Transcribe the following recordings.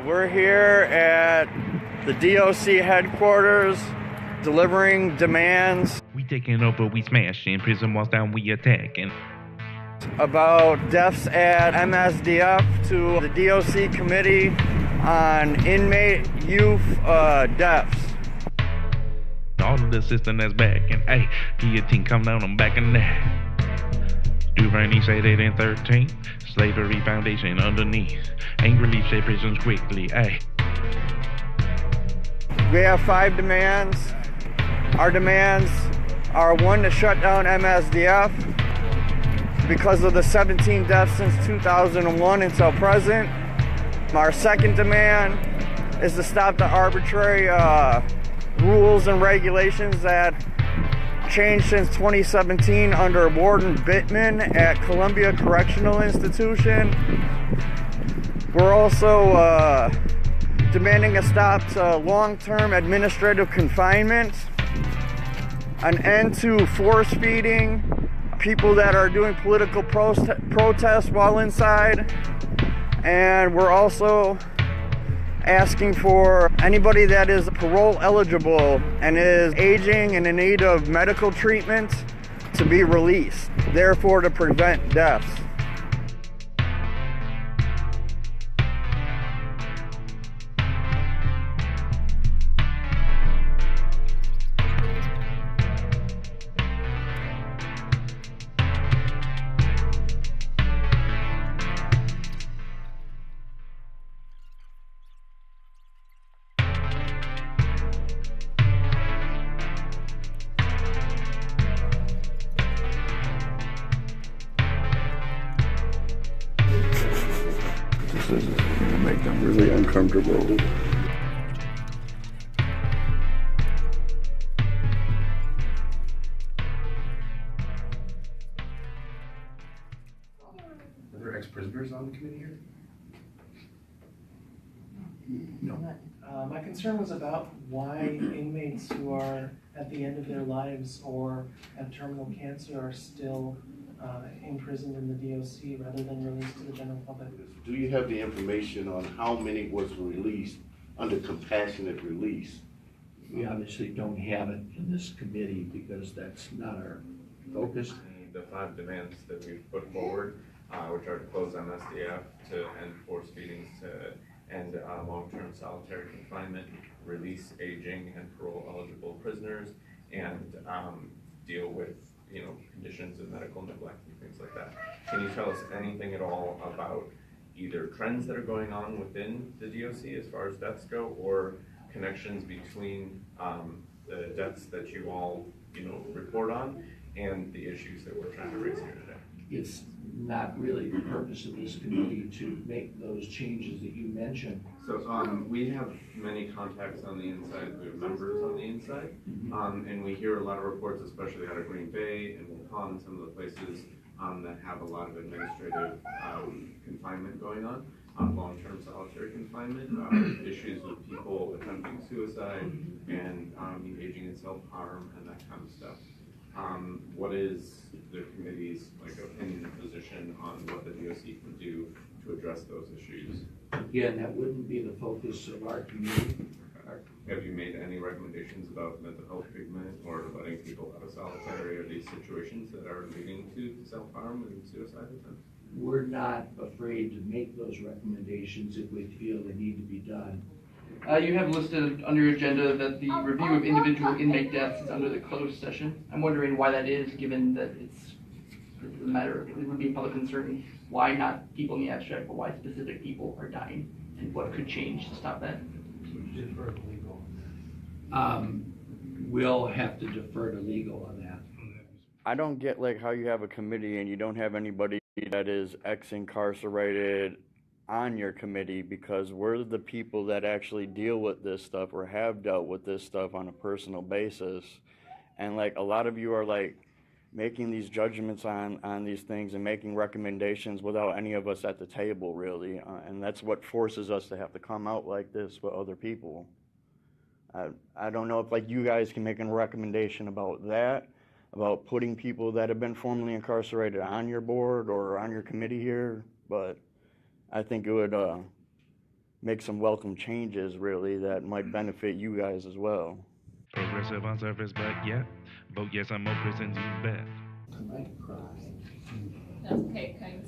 We're here at the DOC headquarters delivering demands We taking over, we smashing, prison walls down, we attacking. about deaths at MSDF to the DOC Committee on Inmate Youth Deaths. All of the system that's back, and hey, guillotine come down, I'm back in there. Duvernay said it in 13, slavery foundation underneath. Angrily say prisons quickly, hey. We have 5 demands. Our demands are 1, to shut down MSDF because of the 17 deaths since 2001 until present. Our second demand is to stop the arbitrary rules and regulations that changed since 2017 under Warden BITMAN'S at Columbia Correctional Institution. We're also demanding a stop to long-term administrative confinement, an end to force feeding people that are doing political protests while inside, and we're also asking for anybody that is parole eligible and is aging and in need of medical treatment to be released, therefore to prevent deaths. This is going to make them really uncomfortable. Are there ex-prisoners on the committee here? No. My concern was about why inmates who are at the end of their lives or have terminal cancer are still imprisoned in the DOC rather than released to the general public. Do you have the information on how many was released under compassionate release? We obviously don't have it in this committee because that's not our focus. The 5 demands that we've put forward, which are to close MSDF, to end force feedings, to end long-term solitary confinement, release aging and parole eligible prisoners, and deal with conditions of medical neglect and things like that. Can you tell us anything at all about either trends that are going on within the DOC as far as deaths go, or connections between the deaths that you all report on and the issues that we're trying to raise here today? It's not really the purpose of this committee to make those changes that you mentioned. So we have many contacts on the inside, we have members on the inside, and we hear a lot of reports, especially out of Green Bay and Waupun, some of the places that have a lot of administrative confinement going on, long-term solitary confinement, issues with people attempting suicide and engaging in self-harm and that kind of stuff. What is the committee's opinion and position on what the DOC can do to address those issues? Again, that wouldn't be the focus of our committee. Have you made any recommendations about mental health treatment or letting people out of solitary or these situations that are leading to self-harm and suicide attempts? We're not afraid to make those recommendations if we feel they need to be done. You have listed under your agenda that the review of individual inmate deaths is under the closed session. I'm wondering why that is, given that it's a matter of, it would be a public concern, why not people in the abstract, but why specific people are dying, and what could change to stop that? Defer to legal. We'll have to defer to legal on that. I don't get how you have a committee and you don't have anybody that is ex-incarcerated on your committee, because we're the people that actually deal with this stuff or have dealt with this stuff on a personal basis. And a lot of you are making these judgments on these things and making recommendations without any of us at the table, really. And that's what forces us to have to come out like this with other people. I don't know if you guys can make a recommendation about that, about putting people that have been formerly incarcerated on your board or on your committee here, but I think it would make some welcome changes, really, that might benefit you guys as well. Progressive on surface, but yeah, vote yes on more prisons, you bet. Okay, kind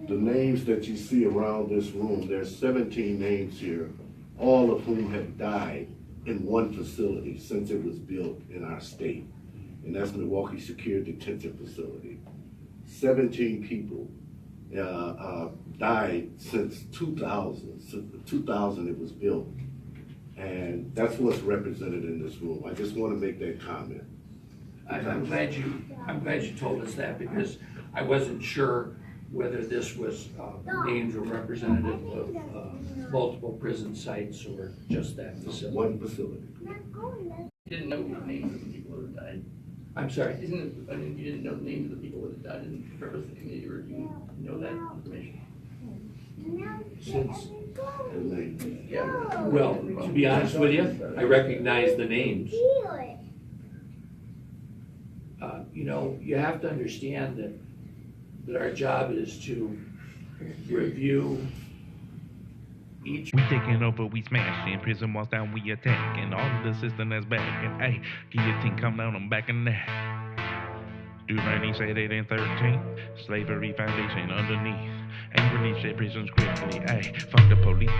The names that you see around this room, there's 17 names here, all of whom have died in one facility since it was built in our state, and that's Milwaukee Secure Detention Facility. 17 people died since 2000. Since 2000 it was built, and that's what's represented in this room. I just want to make that comment. I'm glad you told us that, because I wasn't sure whether this was names or representative of multiple prison sites or just that facility. One facility. You didn't know the names of the people who died. I'm sorry. I mean, you didn't know the names of the people that died in purpose of the committee, or do you know that information? Since, Yeah. well, to be honest with you, I recognize the names. You know, you have to understand that our job is to review each. We taking over, we smashing, prison walls down, we attacking, all of the system that's backing, ayy, guillotine come down, I'm back in there. Duvernay said it in 13, slavery foundation underneath, ain't release prisons quickly, ayy, fuck the police,